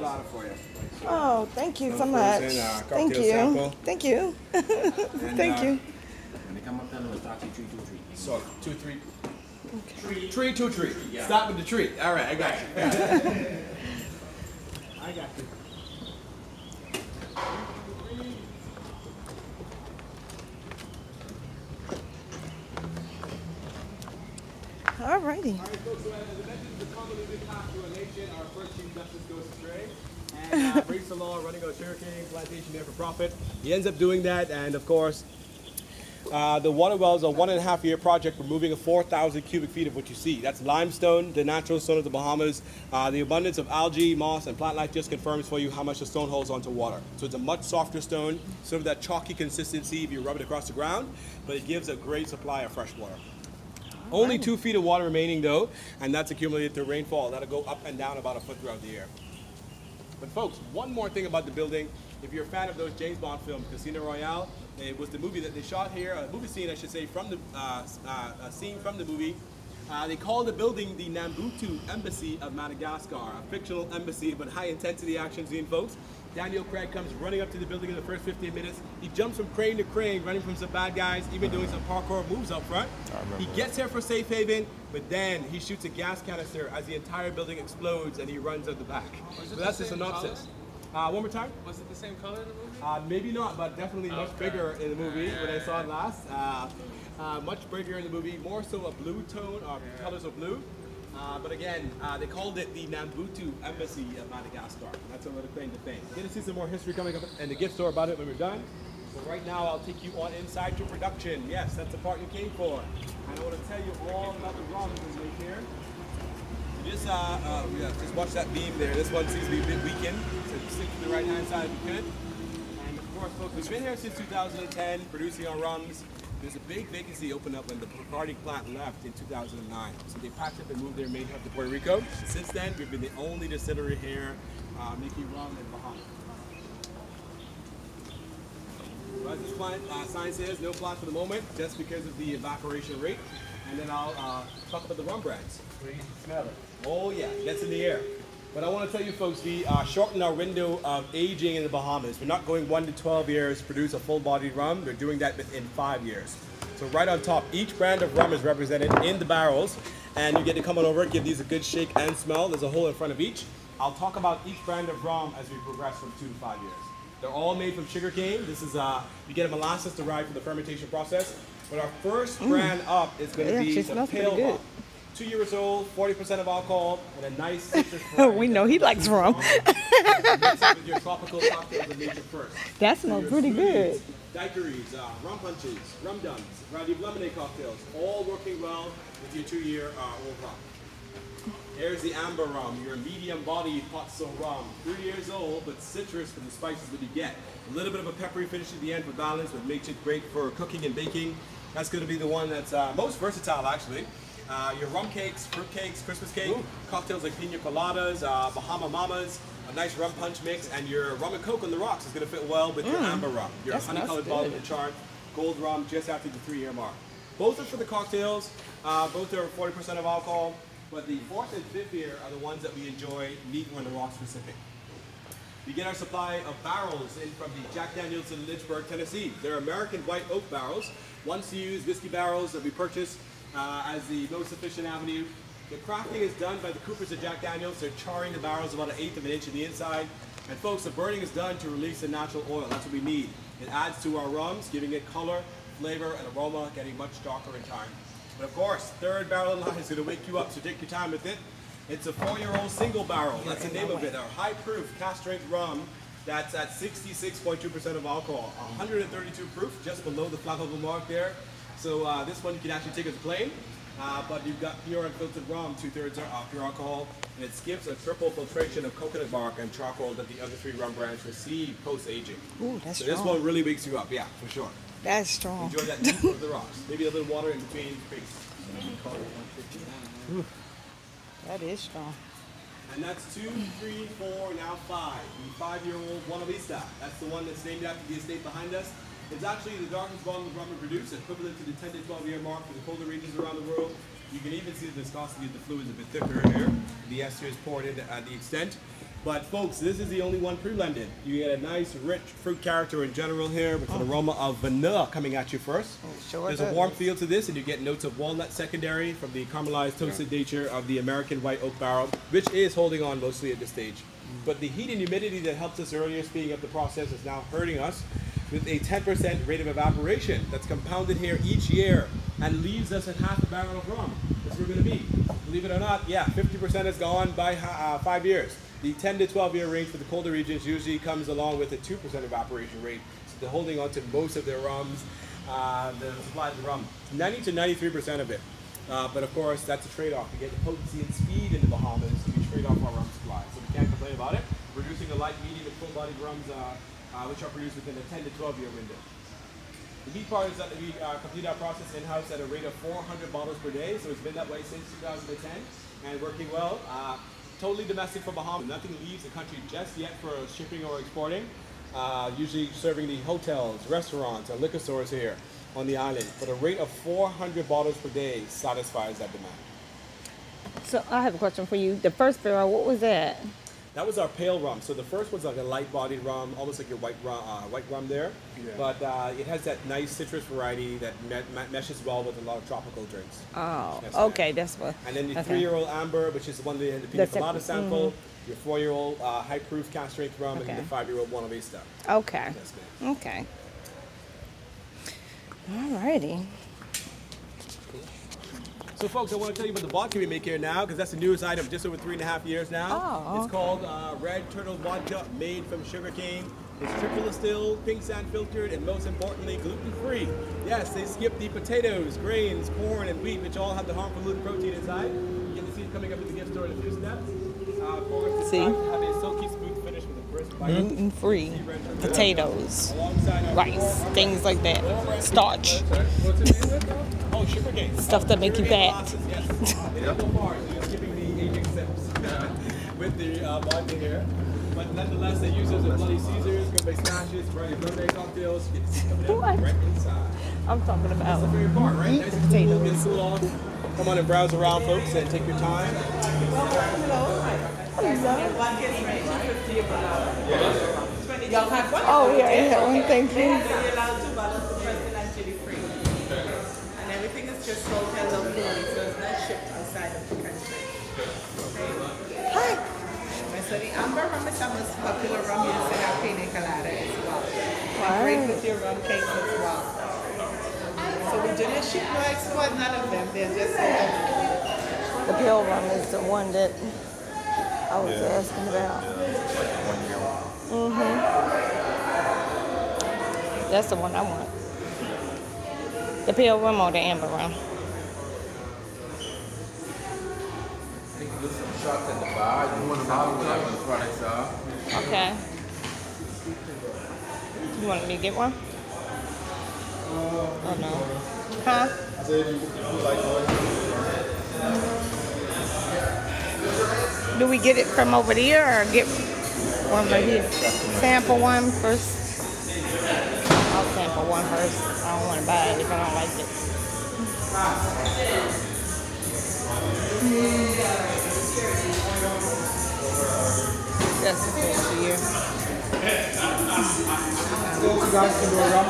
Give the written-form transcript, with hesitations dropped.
colada for you. Oh, thank you so much. Thank you. Sample. Thank you. Thank you. When they come up, tell them to start 323. So 2-3. Okay. Tree, 2-3. Yeah. Start with the tree. All right, I got you. I got you. All righty. All right, folks, so as I mentioned, the convoluted path to a nation, our first Chief Justice goes astray and breaks the law, running a sugarcane plantation there for profit. He ends up doing that, and of course, the water wells are a 1.5-year project removing a 4,000 cubic feet of what you see. That's limestone, the natural stone of the Bahamas. The abundance of algae, moss, and plant life just confirms for you how much the stone holds onto water. So it's a much softer stone, sort of that chalky consistency if you rub it across the ground, but it gives a great supply of fresh water. Only 2 feet of water remaining though, and that's accumulated through rainfall. That'll go up and down about a foot throughout the year. But folks, one more thing about the building. If you're a fan of those James Bond films, Casino Royale, it was the movie that they shot here, a movie scene I should say, from the a scene from the movie. They call the building the Nambutu Embassy of Madagascar, a fictional embassy, but high intensity action scene, folks. Daniel Craig comes running up to the building in the first 15 minutes. He jumps from crane to crane, running from some bad guys, even doing some parkour moves up front. He gets here for safe haven, but then he shoots a gas canister as the entire building explodes and he runs out the back. So that's the synopsis. One more time? Was it the same color in the movie? Maybe not, but definitely much bigger in the movie when I saw it last. Much bigger in the movie, more so a blue tone, colors of blue. But again, they called it the Nambutu Embassy of Madagascar. That's a little claim to fame. You're going to see some more history coming up in the gift store about it when we're done. So right now, I'll take you on inside to production. Yes, that's the part you came for. And I want to tell you all about the rum we make here. Just watch that beam there. This one seems to be a bit weakened, so stick to the right-hand side if you could. And of course, folks, we've been here since 2010, producing our rums. There's a big vacancy opened up when the Bacardi plant left in 2009. So they packed up and moved their main hub to Puerto Rico. Since then, we've been the only distillery here making rum in Bahamas. So as this plant sign says, no plant for the moment, just because of the evaporation rate. And then I'll talk about the rum brands. Smell it. Oh yeah, that's in the air. But I want to tell you folks, we shortened our window of aging in the Bahamas. We're not going 1 to 12 years to produce a full-bodied rum. We're doing that within 5 years. So right on top, each brand of rum is represented in the barrels, and you get to come on over, give these a good shake and smell. There's a hole in front of each. I'll talk about each brand of rum as we progress from 2 to 5 years. They're all made from sugarcane. This is you get a molasses derived from the fermentation process. But our first brand up is going to be the pale rum. 2 years old, 40% of alcohol, and a nice citrus variety. We know he likes rum. Mix it with your tropical cocktails of nature first. That smells pretty good. Daiquiris, rum punches, rum dums, variety of lemonade cocktails, all working well with your 2-year-old rum. Here's the amber rum, your medium-bodied pot still rum. 3 years old, but citrus for the spices that you get. A little bit of a peppery finish at the end for balance, which makes it great for cooking and baking. That's going to be the one that's most versatile, actually. Your rum cakes, fruit cakes, Christmas cake, cocktails like pina coladas, Bahama Mamas, a nice rum punch mix, and your rum and coke on the rocks is going to fit well with your amber rum. Your honey-colored bottle and chart, gold rum just after the 3-year mark. Both are for the cocktails. Both are 40% of alcohol, but the 4th and 5th year are the ones that we enjoy neat on the rock specific. We get our supply of barrels in from the Jack Daniel's in Lynchburg, Tennessee. They're American white oak barrels, once used whiskey barrels that we purchased as the most efficient avenue. The crafting is done by the Coopers at Jack Daniel's. They're charring the barrels about 1/8 of an inch on the inside. And folks, the burning is done to release the natural oil. That's what we need. It adds to our rums, giving it color, flavor, and aroma, getting much darker in time. But of course, 3rd barrel in line is going to wake you up, so take your time with it. It's a 4-year-old single barrel. That's the name of it. Our high-proof, cask-strength rum. That's at 66.2% of alcohol. 132 proof, just below the flammable mark there. So this one you can actually take as plain, but you've got pure unfiltered rum, 2/3 pure alcohol, and it skips a triple filtration of coconut bark and charcoal that the other 3 rum brands receive post-aging. Ooh, that's so strong. this one really wakes you up, yeah, for sure. That's strong. Enjoy that deep of the rocks. Maybe a little water in between creeks. That is strong. And that's 2, 3, 4, now 5. The 5-year-old Buena Vista. That's the one that's named after the estate behind us. It's actually the darkest bottle of rum we produce, equivalent to the 10 to 12-year mark for the colder regions around the world. You can even see the viscosity of the fluid is a bit thicker here. The ester is poured in at the extent. But folks, this is the only one pre-blended. You get a nice, rich fruit character in general here with an aroma of vanilla coming at you first. Sure There's a warm feel to this, and you get notes of walnut secondary from the caramelized toasted nature of the American white oak barrel, which is holding on mostly at this stage. But the heat and humidity that helped us earlier speeding up the process is now hurting us with a 10% rate of evaporation that's compounded here each year and leaves us at half a barrel of rum. That's where we're going to be. Believe it or not, yeah, 50% is gone by 5 years. The 10 to 12 year range for the colder regions usually comes along with a 2% evaporation rate. So they're holding on to most of their rums, the supply of the rum. 90 to 93% of it. But of course, that's a trade-off. We get the potency and speed in the Bahamas. We trade off our rum supply. So we can't complain about it. We're producing a light, medium, and full-bodied rums, which are produced within a 10 to 12 year window. The neat part is that we complete our process in-house at a rate of 400 bottles per day. So it's been that way since 2010 and working well. Totally domestic for Bahamas. Nothing leaves the country just yet for shipping or exporting. Usually serving the hotels, restaurants, and liquor stores here on the island. But a rate of 400 bottles per day satisfies that demand. So I have a question for you. The first barrel, what was that? That was our pale rum. So the first one's like a light-bodied rum, almost like your white rum there. Yeah. But it has that nice citrus variety that meshes well with a lot of tropical drinks. Oh, okay, that's what. And then the 3-year-old amber, which is the one that the pina colada sample. Your 4-year-old high-proof cast-strength rum, and the 5-year-old Buena Vista. Okay. Yes, ma'am. Okay. Alrighty. So folks, I want to tell you about the vodka we make here now, because that's the newest item, just over 3.5 years now. Oh. It's called Red Turtle Vodka, made from sugarcane. It's triple distilled, pink sand filtered, and most importantly, gluten-free. Yes, they skip the potatoes, grains, corn, and wheat, which all have the harmful gluten protein inside. You can see it coming up in the gift store in a few steps. See? Have a silky smooth finish with a crisp bite. Gluten-free, potatoes, Alongside rice, things like that, starch. Oh, sugarcane. Stuff that make you fat. Yes. They don't go far, so you're skipping the aging steps with the vodka here. But nonetheless, they use those as Bloody Caesars, Gumbo smashes, variety of lemonade cocktails. You get to see coming out right inside. I'm talking about That's the favorite part, right? Nice and cool, get cool off. Come on and browse around, folks, and take your time. Y'all have one? Oh, yeah, I have one. Thank you. You're allowed 2 bottles of person and chili free. And everything is just hotel locally, so it's not shipped outside of the country. Okay? Hi. So the amber rum is the most popular rum used in our pina colada as well. And great with your rum cakes as well. So we do not ship no export, none of them. They're just The pale rum is the one that I was asking about. That's the one I want. The pale rum or the amber rum? You can do some shots at the bar. You want to buy whatever the products are. Okay. You want me to get one? Or no? Huh? I said you like one. Do we get it from over there or get one right here? Sample one first. I'll sample one first. I don't want to buy it if I don't like it. That's the first year. So you guys can do a rum